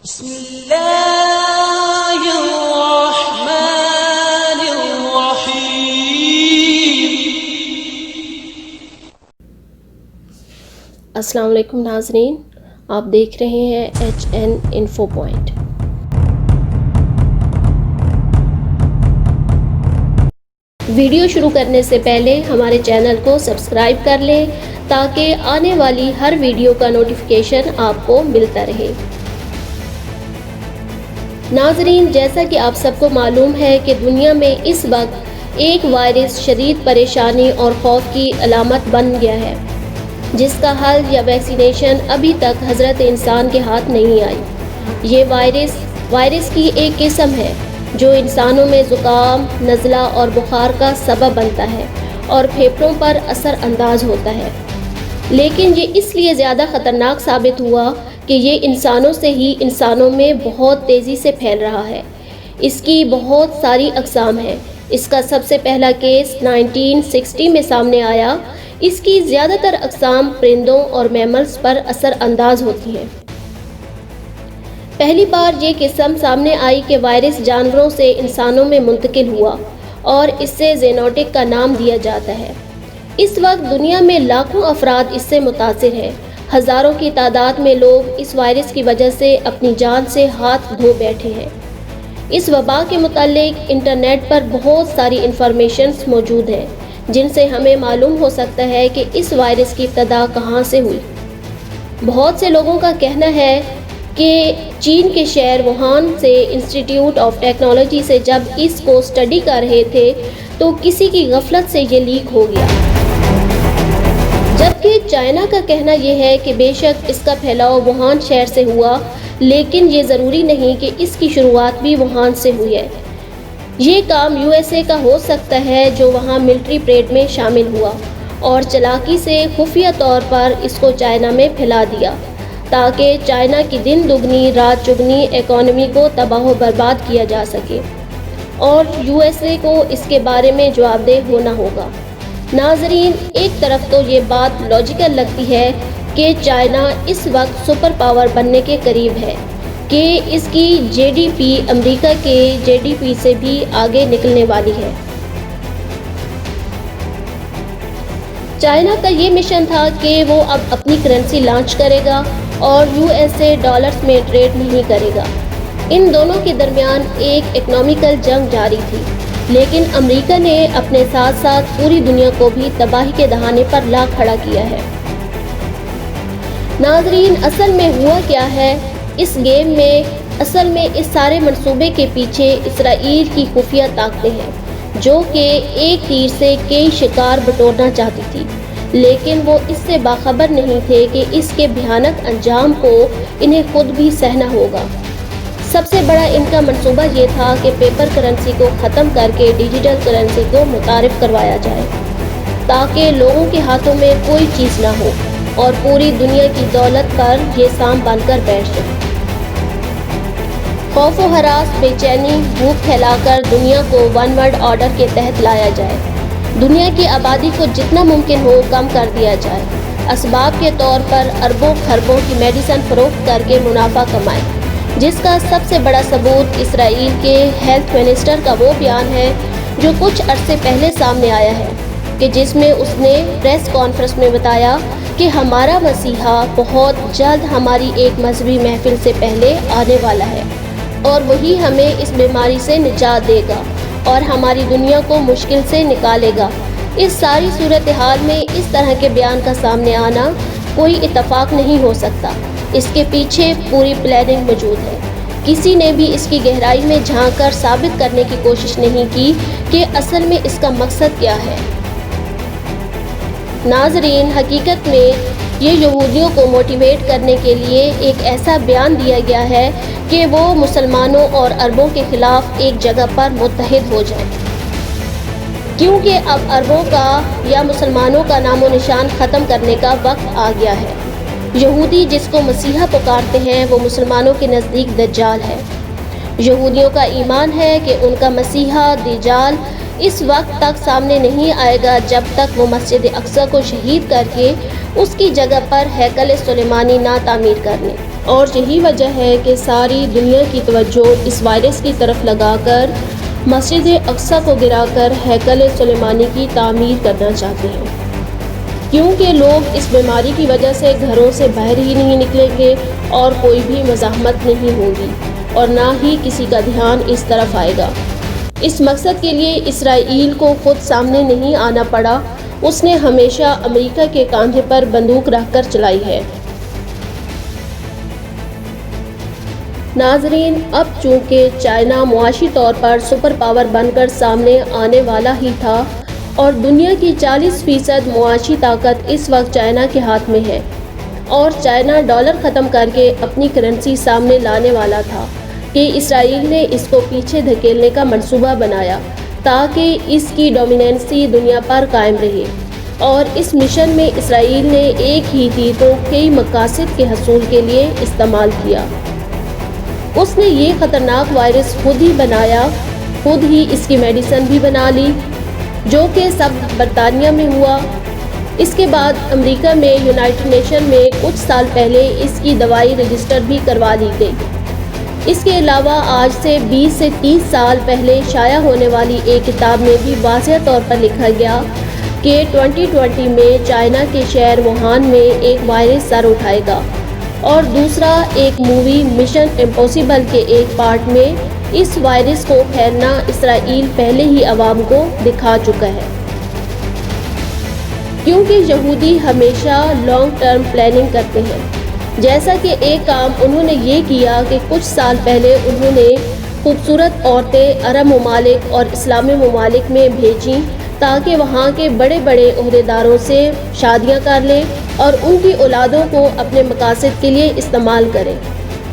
بسم اللہ الرحمن الرحیم۔ السلام علیکم ناظرین، آپ دیکھ رہے ہیں HN انفو پوائنٹ۔ ویڈیو شروع کرنے سے پہلے ہمارے چینل کو سبسکرائب کر لیں تاکہ آنے والی ہر ویڈیو کا نوٹیفیکیشن آپ کو ملتا رہے۔ ناظرین، جیسا کہ آپ سب کو معلوم ہے کہ دنیا میں اس وقت ایک وائرس شدید پریشانی اور خوف کی علامت بن گیا ہے، جس کا حل یا ویکسینیشن ابھی تک حضرت انسان کے ہاتھ نہیں آئی۔ یہ وائرس کی ایک قسم ہے جو انسانوں میں زکام، نزلہ اور بخار کا سبب بنتا ہے اور پھیپھڑوں پر اثر انداز ہوتا ہے، لیکن یہ اس لیے زیادہ خطرناک ثابت ہوا کہ یہ انسانوں سے ہی انسانوں میں بہت تیزی سے پھیل رہا ہے۔ اس کی بہت ساری اقسام ہیں۔ اس کا سب سے پہلا کیس 1960 میں سامنے آیا۔ اس کی زیادہ تر اقسام پرندوں اور میملز پر اثر انداز ہوتی ہیں۔ پہلی بار یہ قسم سامنے آئی کہ وائرس جانوروں سے انسانوں میں منتقل ہوا اور اس سے زینوٹک کا نام دیا جاتا ہے۔ اس وقت دنیا میں لاکھوں افراد اس سے متاثر ہیں۔ ہزاروں کی تعداد میں لوگ اس وائرس کی وجہ سے اپنی جان سے ہاتھ دھو بیٹھے ہیں۔ اس وبا کے متعلق انٹرنیٹ پر بہت ساری انفارمیشنز موجود ہیں جن سے ہمیں معلوم ہو سکتا ہے کہ اس وائرس کی ابتدا کہاں سے ہوئی۔ بہت سے لوگوں کا کہنا ہے کہ چین کے شہر ووہان سے انسٹیٹیوٹ آف ٹیکنالوجی سے جب اس کو اسٹڈی کر رہے تھے تو کسی کی غفلت سے یہ لیک ہو گیا، جبکہ چائنا کا کہنا یہ ہے کہ بے شک اس کا پھیلاؤ ووہان شہر سے ہوا، لیکن یہ ضروری نہیں کہ اس کی شروعات بھی ووہان سے ہوئی ہے۔ یہ کام USA کا ہو سکتا ہے جو وہاں ملٹری پریڈ میں شامل ہوا اور چالاکی سے خفیہ طور پر اس کو چائنا میں پھیلا دیا تاکہ چائنا کی دن دگنی رات چگنی اکانومی کو تباہ و برباد کیا جا سکے، اور USA کو اس کے بارے میں جواب دہ ہونا ہوگا۔ ناظرین، ایک طرف تو یہ بات لاجیکل لگتی ہے کہ چائنا اس وقت سپر پاور بننے کے قریب ہے کہ اس کی GDP امریکہ کے GDP سے بھی آگے نکلنے والی ہے۔ چائنا کا یہ مشن تھا کہ وہ اب اپنی کرنسی لانچ کرے گا اور USA ڈالرز میں ٹریڈ نہیں کرے گا۔ ان دونوں کے درمیان ایک اکنامیکل جنگ جاری تھی، لیکن امریکہ نے اپنے ساتھ ساتھ پوری دنیا کو بھی تباہی کے دہانے پر لا کھڑا کیا ہے۔ ناظرین، اصل میں ہوا کیا ہے اس گیم میں؟ اصل میں اس سارے منصوبے کے پیچھے اسرائیل کی خفیہ طاقتیں ہیں جو کہ ایک تیر سے کئی شکار بٹورنا چاہتی تھی، لیکن وہ اس سے باخبر نہیں تھے کہ اس کے بھیانک انجام کو انہیں خود بھی سہنا ہوگا۔ سب سے بڑا ان کا منصوبہ یہ تھا کہ پیپر کرنسی کو ختم کر کے ڈیجیٹل کرنسی کو متعارف کروایا جائے تاکہ لوگوں کے ہاتھوں میں کوئی چیز نہ ہو اور پوری دنیا کی دولت پر یہ سام بن کر بیٹھ جائے۔ خوف و ہراس، بے چینی، بھوک پھیلا کر دنیا کو ون ورلڈ آرڈر کے تحت لایا جائے۔ دنیا کی آبادی کو جتنا ممکن ہو کم کر دیا جائے۔ اسباب کے طور پر اربوں خربوں کی میڈیسن فروخت کر کے منافع کمائے، جس کا سب سے بڑا ثبوت اسرائیل کے ہیلتھ منسٹر کا وہ بیان ہے جو کچھ عرصے پہلے سامنے آیا ہے کہ جس میں اس نے پریس کانفرنس میں بتایا کہ ہمارا مسیحا بہت جلد ہماری ایک مذہبی محفل سے پہلے آنے والا ہے اور وہی ہمیں اس بیماری سے نجات دے گا اور ہماری دنیا کو مشکل سے نکالے گا۔ اس ساری صورتحال میں اس طرح کے بیان کا سامنے آنا کوئی اتفاق نہیں ہو سکتا۔ اس کے پیچھے پوری پلاننگ موجود ہے۔ کسی نے بھی اس کی گہرائی میں جھانک کر ثابت کرنے کی کوشش نہیں کی کہ اصل میں اس کا مقصد کیا ہے۔ ناظرین، حقیقت میں یہ یہودیوں کو موٹیویٹ کرنے کے لیے ایک ایسا بیان دیا گیا ہے کہ وہ مسلمانوں اور عربوں کے خلاف ایک جگہ پر متحد ہو جائیں، کیونکہ اب عربوں کا یا مسلمانوں کا نام و نشان ختم کرنے کا وقت آ گیا ہے۔ یہودی جس کو مسیحا پکارتے ہیں وہ مسلمانوں کے نزدیک دجال ہے۔ یہودیوں کا ایمان ہے کہ ان کا مسیحا دجال اس وقت تک سامنے نہیں آئے گا جب تک وہ مسجد اقصی کو شہید کر کے اس کی جگہ پر ہیکل سلیمانی نہ تعمیر کر لیں۔ اور یہی وجہ ہے کہ ساری دنیا کی توجہ اس وائرس کی طرف لگا کر مسجد اقصی کو گرا کر ہیکل سلیمانی کی تعمیر کرنا چاہتے ہیں، کیونکہ لوگ اس بیماری کی وجہ سے گھروں سے باہر ہی نہیں نکلیں گے اور کوئی بھی مزاحمت نہیں ہوگی اور نہ ہی کسی کا دھیان اس طرف آئے گا۔ اس مقصد کے لیے اسرائیل کو خود سامنے نہیں آنا پڑا، اس نے ہمیشہ امریکہ کے کاندھے پر بندوق رکھ کر چلائی ہے۔ ناظرین، اب چونکہ چائنا معاشی طور پر سپر پاور بن کر سامنے آنے والا ہی تھا اور دنیا کی 40% معاشی طاقت اس وقت چائنا کے ہاتھ میں ہے، اور چائنا ڈالر ختم کر کے اپنی کرنسی سامنے لانے والا تھا کہ اسرائیل نے اس کو پیچھے دھکیلنے کا منصوبہ بنایا تاکہ اس کی ڈومیننسی دنیا پر قائم رہے، اور اس مشن میں اسرائیل نے ایک ہی تیر کو کئی مقاصد کے حصول کے لیے استعمال کیا۔ اس نے یہ خطرناک وائرس خود ہی بنایا، خود ہی اس کی میڈیسن بھی بنا لی، جو کہ سب برطانیہ میں ہوا۔ اس کے بعد امریکہ میں یونائٹڈ نیشن میں کچھ سال پہلے اس کی دوائی رجسٹر بھی کروا لی گئی۔ اس کے علاوہ آج سے 20 سے 30 سال پہلے شائع ہونے والی ایک کتاب میں بھی واضح طور پر لکھا گیا کہ 2020 میں چائنا کے شہر ووہان میں ایک وائرس سر اٹھائے گا، اور دوسرا ایک مووی مشن امپاسبل کے ایک پارٹ میں اس وائرس کو پھیلنا اسرائیل پہلے ہی عوام کو دکھا چکا ہے، کیونکہ یہودی ہمیشہ لانگ ٹرم پلاننگ کرتے ہیں۔ جیسا کہ ایک کام انہوں نے یہ کیا کہ کچھ سال پہلے انہوں نے خوبصورت عورتیں عرب ممالک اور اسلامی ممالک میں بھیجیں تاکہ وہاں کے بڑے بڑے عہدیداروں سے شادیاں کر لیں اور ان کی اولادوں کو اپنے مقاصد کے لیے استعمال کریں،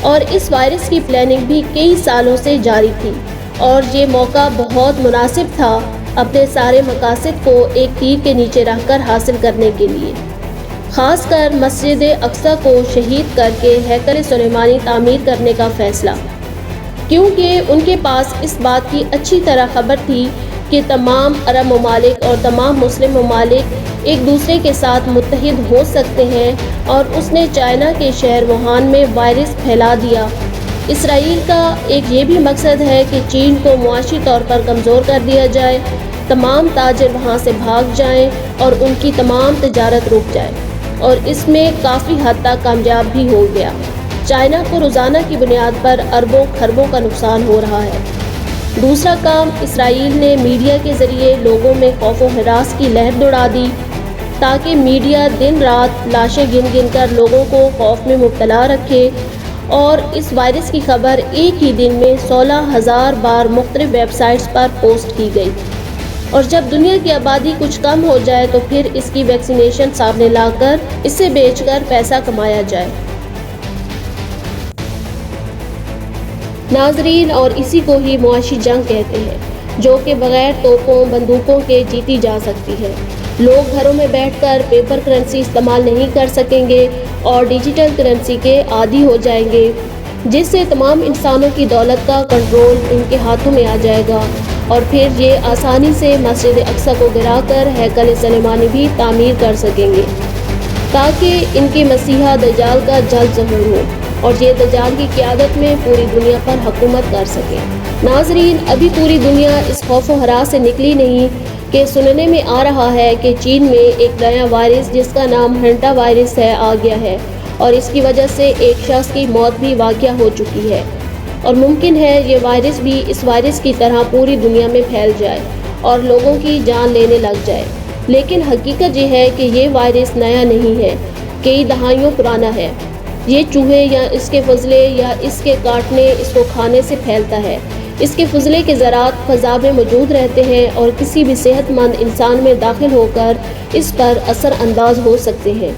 اور اس وائرس کی پلاننگ بھی کئی سالوں سے جاری تھی، اور یہ موقع بہت مناسب تھا اپنے سارے مقاصد کو ایک تیر کے نیچے رکھ کر حاصل کرنے کے لیے، خاص کر مسجد اقصی کو شہید کر کے ہیکل سلیمانی تعمیر کرنے کا فیصلہ، کیونکہ ان کے پاس اس بات کی اچھی طرح خبر تھی کہ تمام عرب ممالک اور تمام مسلم ممالک ایک دوسرے کے ساتھ متحد ہو سکتے ہیں، اور اس نے چائنا کے شہر ووہان میں وائرس پھیلا دیا۔ اسرائیل کا ایک یہ بھی مقصد ہے کہ چین کو معاشی طور پر کمزور کر دیا جائے، تمام تاجر وہاں سے بھاگ جائیں اور ان کی تمام تجارت رک جائے، اور اس میں کافی حد تک کامیاب بھی ہو گیا۔ چائنا کو روزانہ کی بنیاد پر اربوں خربوں کا نقصان ہو رہا ہے۔ دوسرا کام، اسرائیل نے میڈیا کے ذریعے لوگوں میں خوف و ہراس کی لہر دوڑا دی تاکہ میڈیا دن رات لاشیں گن گن کر لوگوں کو خوف میں مبتلا رکھے، اور اس وائرس کی خبر ایک ہی دن میں 16,000 بار مختلف ویب سائٹس پر پوسٹ کی گئی، اور جب دنیا کی آبادی کچھ کم ہو جائے تو پھر اس کی ویکسینیشن سامنے لا کر اسے بیچ کر پیسہ کمایا جائے۔ ناظرین، اور اسی کو ہی معاشی جنگ کہتے ہیں، جو کہ بغیر توپوں بندوقوں کے جیتی جا سکتی ہے۔ لوگ گھروں میں بیٹھ کر پیپر کرنسی استعمال نہیں کر سکیں گے اور ڈیجیٹل کرنسی کے عادی ہو جائیں گے، جس سے تمام انسانوں کی دولت کا کنٹرول ان کے ہاتھوں میں آ جائے گا، اور پھر یہ آسانی سے مسجد اقصی کو گرا کر ہیکل سلیمانی بھی تعمیر کر سکیں گے، تاکہ ان کے مسیحا دجال کا جلد ظہور ہو اور یہ دجال کی قیادت میں پوری دنیا پر حکومت کر سکے۔ ناظرین، ابھی پوری دنیا اس خوف و ہراس سے نکلی نہیں کہ سننے میں آ رہا ہے کہ چین میں ایک نیا وائرس جس کا نام ہنٹا وائرس ہے آ گیا ہے، اور اس کی وجہ سے ایک شخص کی موت بھی واقع ہو چکی ہے، اور ممکن ہے یہ وائرس بھی اس وائرس کی طرح پوری دنیا میں پھیل جائے اور لوگوں کی جان لینے لگ جائے۔ لیکن حقیقت یہ ہے کہ یہ وائرس نیا نہیں ہے، کئی دہائیوں پرانا ہے۔ یہ چوہے یا اس کے فضلے یا اس کے کاٹنے اس کو کھانے سے پھیلتا ہے۔ اس کے فضلے کے ذرات فضا میں موجود رہتے ہیں اور کسی بھی صحت مند انسان میں داخل ہو کر اس پر اثر انداز ہو سکتے ہیں۔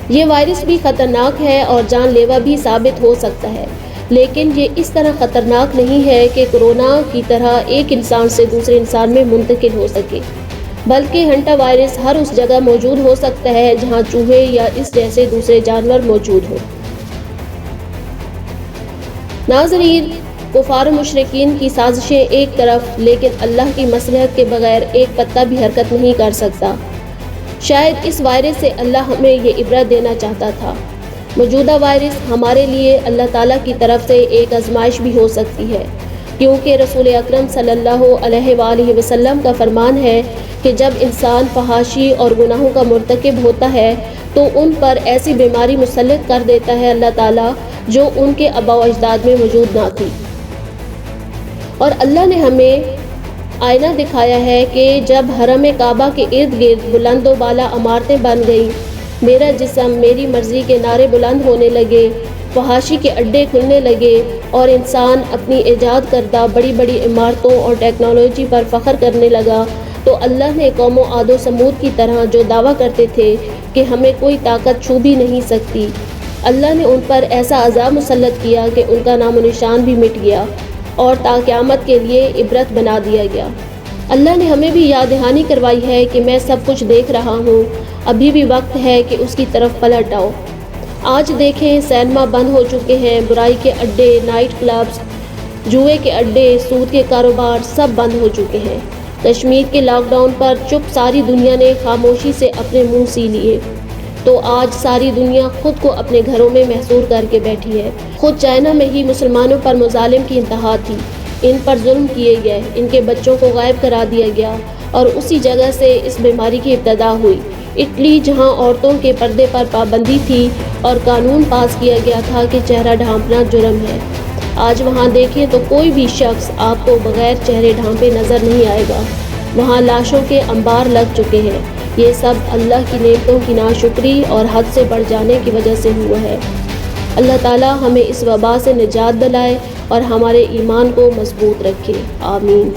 یہ وائرس بھی خطرناک ہے اور جان لیوا بھی ثابت ہو سکتا ہے، لیکن یہ اس طرح خطرناک نہیں ہے کہ کورونا کی طرح ایک انسان سے دوسرے انسان میں منتقل ہو سکے، بلکہ ہنٹا وائرس ہر اس جگہ موجود ہو سکتا ہے جہاں چوہے یا اس جیسے دوسرے جانور موجود ہوں۔ ناظرین، کفار و مشرکین کی سازشیں ایک طرف، لیکن اللہ کی مصلحت کے بغیر ایک پتا بھی حرکت نہیں کر سکتا۔ شاید اس وائرس سے اللہ ہمیں یہ عبرت دینا چاہتا تھا، موجودہ وائرس ہمارے لیے اللہ تعالیٰ کی طرف سے ایک آزمائش بھی ہو سکتی ہے، کیونکہ رسول اکرم صلی اللہ علیہ وآلہ وسلم کا فرمان ہے کہ جب انسان فحاشی اور گناہوں کا مرتکب ہوتا ہے تو ان پر ایسی بیماری مسلط کر دیتا ہے اللہ تعالیٰ جو ان کے آباء و اجداد میں موجود نہ تھی۔ اور اللہ نے ہمیں آئینہ دکھایا ہے کہ جب حرم کعبہ کے ارد گرد بلند و بالا عمارتیں بن گئیں، میرا جسم میری مرضی کے نعرے بلند ہونے لگے، فحاشی کے اڈے کھلنے لگے اور انسان اپنی ایجاد کردہ بڑی بڑی عمارتوں اور ٹیکنالوجی پر فخر کرنے لگا، تو اللہ نے قوم عاد و سمود کی طرح جو دعویٰ کرتے تھے کہ ہمیں کوئی طاقت چھو بھی نہیں سکتی، اللہ نے ان پر ایسا عذاب مسلط کیا کہ ان کا نام و نشان بھی مٹ گیا اور تا قیامت کے لیے عبرت بنا دیا گیا۔ اللہ نے ہمیں بھی یاد دہانی کروائی ہے کہ میں سب کچھ دیکھ رہا ہوں، ابھی بھی وقت ہے کہ اس کی طرف پلٹ آؤ۔ آج دیکھیں سینما بند ہو چکے ہیں، برائی کے اڈے، نائٹ کلبز، جوئے کے اڈے، سود کے کاروبار سب بند ہو چکے ہیں۔ کشمیر کے لاک ڈاؤن پر چپ ساری دنیا نے خاموشی سے اپنے منہ سی لیے، تو آج ساری دنیا خود کو اپنے گھروں میں محصور کر کے بیٹھی ہے۔ خود چائنا میں ہی مسلمانوں پر مظالم کی انتہا تھی، ان پر ظلم کیے گئے، ان کے بچوں کو غائب کرا دیا گیا اور اسی جگہ سے اس بیماری کی ابتدا ہوئی۔ اٹلی جہاں عورتوں کے پردے پر پابندی تھی اور قانون پاس کیا گیا تھا کہ چہرہ ڈھانپنا جرم ہے، آج وہاں دیکھیں تو کوئی بھی شخص آپ کو بغیر چہرے ڈھانپے نظر نہیں آئے گا۔ وہاں لاشوں کے انبار لگ چکے ہیں۔ یہ سب اللہ کی نعمتوں کی ناشکری اور حد سے بڑھ جانے کی وجہ سے ہوا ہے۔ اللہ تعالیٰ ہمیں اس وبا سے نجات دلائے اور ہمارے ایمان کو مضبوط رکھے، آمین۔